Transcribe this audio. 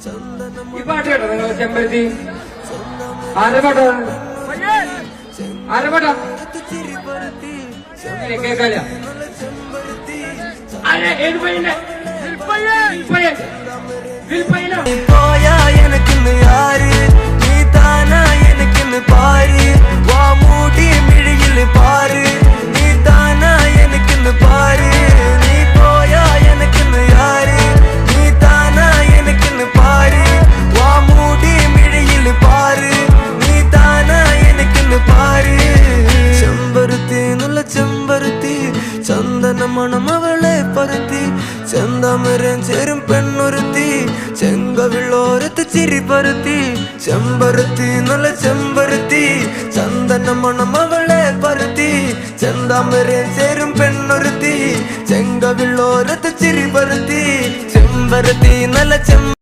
ഈ പാട്ട് കേട്ടോ നിങ്ങൾ? ചെമ്പരത്തി ആരെ പാട്ടാ? ആരെ പാട്ടാ? കേൾക്കാല. ഏത് പയ്യന്റെ? போயா எனக்குன்னு யாரு நீ தானா எனக்குன்னு பாரு வா மூடி மிழியில் பாரு நீ தானா எனக்குன்னு பாரு நீ போயா எனக்குன்னு யாரு நீ தானா எனக்குன்னு பாரு வா மூடி மிழியில் பாரு நீ தானா எனக்குன்னு பாரு ചെമ്പരുത്തി നല്ല ചെമ്പരുത്തി ചന്ദന മണം അവളെ പരുത്തി ചെന്താമരം ചേരും പെണ്ണൊരുത്തി ചെങ്കവിള്ളോരത്ത് ചിരി പരുത്തി ചെമ്പരുത്തി നല്ല ചെമ്പരുത്തി ചന്ദന മണം അവളെ പരുത്തി ചെന്താമരം ചേരും പെണ്ണൊരുത്തി ചെങ്കവിള്ളോരത്ത് ചിരി പരുത്തി ചെമ്പരുത്തി നല്ല